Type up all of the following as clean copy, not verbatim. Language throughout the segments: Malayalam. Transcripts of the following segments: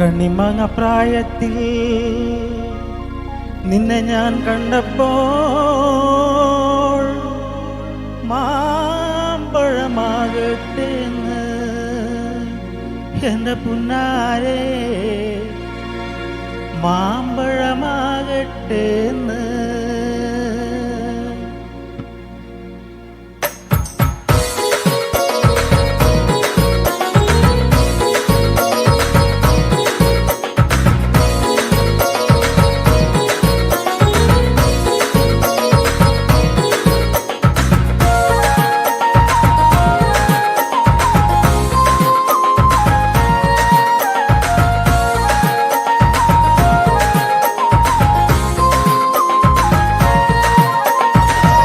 കണ്ണിമാങ്ങ പ്രായത്തിൽ നിന്നെ ഞാൻ കണ്ടപ്പോൾ മാമ്പഴമാകട്ടേന്ന് എൻ്റെ പുന്നാരെ മാമ്പഴമാകട്ടേന്ന്.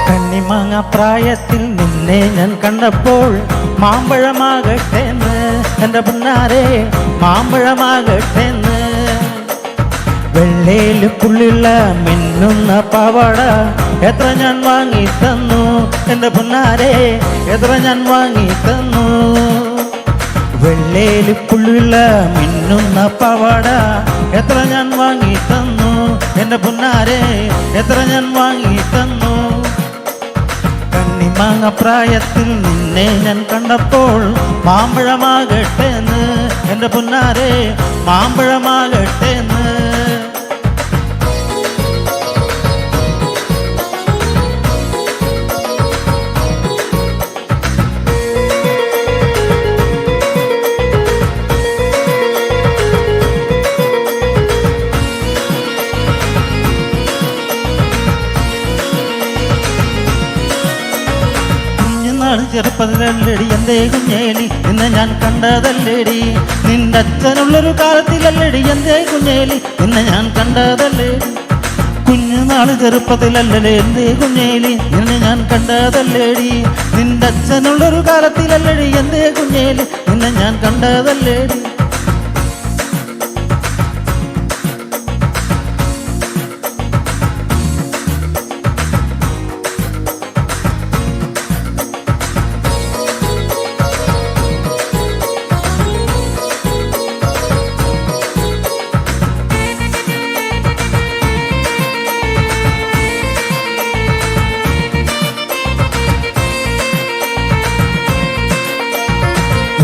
കണ്ണിമാങ്ങ പ്രായത്തിൽ നിന്നെ ഞാൻ കണ്ടപ്പോൾ മാമ്പഴമാകട്ടേന്ന് എൻ്റെ പുന്നാരെ മാമ്പഴമാകട്ടേന്ന്. വെള്ളയില് പുള്ളിയുള്ള മിന്നുന്ന പാവാട എത്ര ഞാൻ വാങ്ങി തന്നു എൻ്റെ പുന്നാരെ എത്ര ഞാൻ വാങ്ങി തന്നു. വെള്ളയില് പുള്ളിയുള്ള മിന്നുന്ന പാവാട എത്ര ഞാൻ വാങ്ങി തന്നു എൻ്റെ പുന്നാരെ എത്ര ഞാൻ വാങ്ങി തന്നു. കണ്ണിമാങ്ങ പ്രായത്തിൽ നിന്നെ ഞാൻ കണ്ടപ്പോൾ മാമ്പഴമാകട്ടേന്ന് എൻ്റെ പുന്നാരെ മാമ്പഴമാകട്ടേന്ന്. ചെറുപ്പത്തിലല്ലേടി എന്തേ കുഞ്ഞേലി ഇന്ന് ഞാൻ കണ്ടതല്ലേടി. നിന്റെ അച്ഛനുള്ളൊരു കാലത്തിലല്ലേടി എന്തേ കുഞ്ഞേലി ഇന്ന് ഞാൻ കണ്ടതല്ലേടി. കുഞ്ഞുനാള് ചെറുപ്പത്തിലല്ലേ എന്തേ കുഞ്ഞേലി ഇന്ന് ഞാൻ കണ്ടതല്ലേടി. നിന്റെ അച്ഛനുള്ളൊരു കാലത്തിലല്ലേടി എന്തേ കുഞ്ഞേലി ഇന്ന് ഞാൻ കണ്ടതല്ലേടി.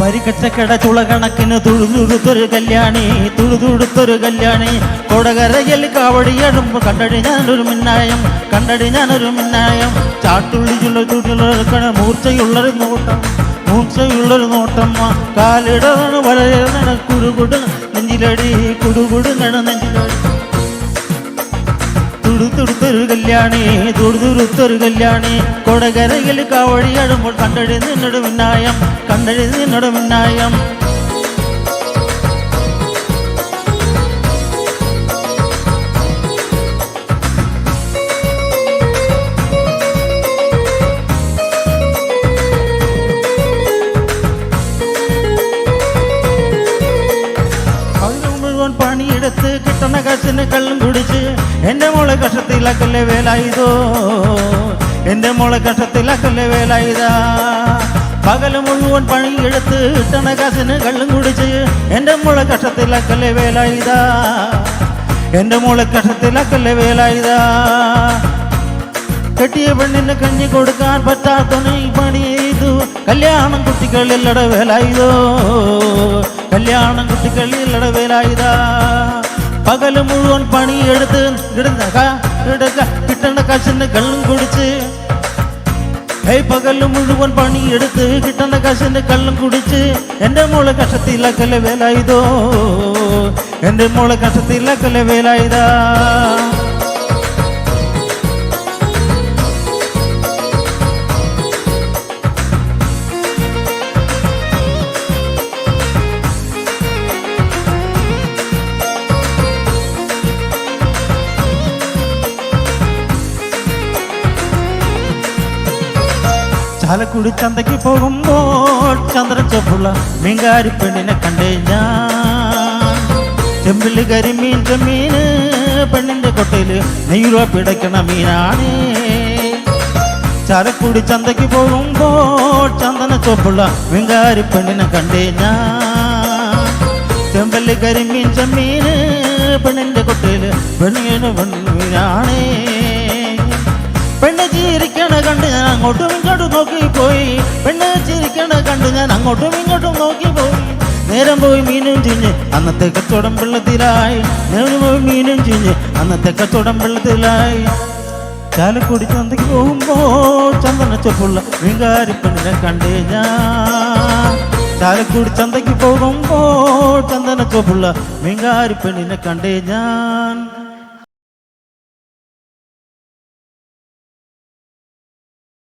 വരിക്കച്ചക്കട ചുളകണക്കിന് തുഴുതുടുത്തൊരു കല്യാണി തുഴുതുടുത്തൊരു കല്യാണി. കൊടകരയിൽ കാവടിയടുമ്പ് കണ്ടടി ഞാനൊരു മിന്നായം കണ്ടടി ഞാനൊരു മിന്നായം. ചാട്ടുള്ളിച്ചുള്ള ചുറ്റുള്ള മൂർച്ചയുള്ളൊരു നോട്ടം മൂർച്ചയുള്ളൊരു നോട്ടം. കാലിടണ് വളരണ കുടുകുട് നെഞ്ചിലടി കുടുകുടുങ്ങണ നെഞ്ചിലടി. തുടുത്തുടുത്തൊരു കല്യാണി തുടുതുടുത്തൊരു കല്യാണി. കൊടകരയിൽ കാവടിയടുമ്പോൾ കണ്ടടി നിന്നൊരു മിന്നായം കണ്ടടി നിന്നൊരു മിന്നായം. പണിയെടുത്ത് കിട്ടണ കാശിന് കള്ളും കുടിച്ച് എൻ്റെ മോളെ കഷത്തിലാക്കല്ലേ വേലായുധോ എൻ്റെ മോളെ കഷത്തിലാക്കല്ലേ വേലായുധ. പകല് മുഴുവൻ പണിയെടുത്ത് കിട്ടണ കാശിന് കള്ളും കുടിച്ച് എൻ്റെ മോളെ കഷത്തിലാക്കല്ലേ വേലായുധ എൻ്റെ മോളെ കഷത്തിലാക്കല്ലേ വേലായുധ. കെട്ടിയ പെണ്ണിന് കഞ്ഞി കൊടുക്കാൻ പറ്റാത്തവന് ഈ പണി ചെയ്തു കല്യാണം കുട്ടികളില്ലട വേലായുധോ കല്യാണം കുട്ടികളില്ലട വേലായുധ. പകല് മുഴുവൻ പണിയെടുത്ത് കിട്ടേണ്ട കാശിന് കള്ളും കുടിച്ച് പകല് മുഴുവൻ പണിയെടുത്ത് കിട്ടേണ്ട കാശിന് കള്ളും കുടിച്ച് എൻ്റെ മോളെ കഷത്തിലാക്കല്ലേ വേലായുധോ എൻ്റെ മോളെ കഷത്തിലാക്കല്ലേ വേലായുധ. ചാലക്കുടി ചന്തയ്ക്ക് പോകുമ്പോൾ ചന്ദ്രൻ ചൊപ്പുള്ള മീൻകാരി പെണ്ണിനെ കണ്ടേ ഞാൻ. ചെമ്പില് കരിമീൻ ചെമ്മീന് പെണ്ണിന്റെ കൊട്ടയില് നെയ്യുറ പിടയ്ക്കണ മീനാണ്. ചാലക്കുടി ചന്തയ്ക്ക് പോകുമ്പോൾ ചന്ദന ചൊപ്പുള്ള മീൻകാരി പെണ്ണിനെ കണ്ടേ ഞാൻ. ചെമ്പൽ കടല് കരിമീൻ ചെമ്മീന് പെണ്ണിന്റെ കൊട്ടയില് പെണ്ണിന് പെണ്ണാണേ. പെണ്ണ് ചിരിക്കണ കണ്ട് ഞാൻ അങ്ങോട്ടും ഇങ്ങോട്ടും നോക്കിപ്പോയി. പെണ്ണ് ചിരിക്കണ കണ്ട് ഞാൻ അങ്ങോട്ടും ഇങ്ങോട്ടും നോക്കിപ്പോയി. നേരം പോയി മീനും ചിഞ്ഞ് അന്നത്തെ കച്ചവടം വെള്ളത്തിലായി. നേരം പോയി മീനും ചിഞ്ഞ് അന്നത്തെ കച്ചവടം വെള്ളത്തിലായി. ചാലക്കുടി ചന്തയ്ക്ക് പോകുമ്പോ ചന്ദന ചൊപ്പുള്ള മീൻകാരി പെണ്ണിനെ കണ്ടേ ഞാൻ. ചാലക്കുടി ചന്തയ്ക്ക് പോകുമ്പോ ചന്ദന ചൊപ്പുള്ള മീൻകാരി പെണ്ണിനെ കണ്ടേ ഞാൻ.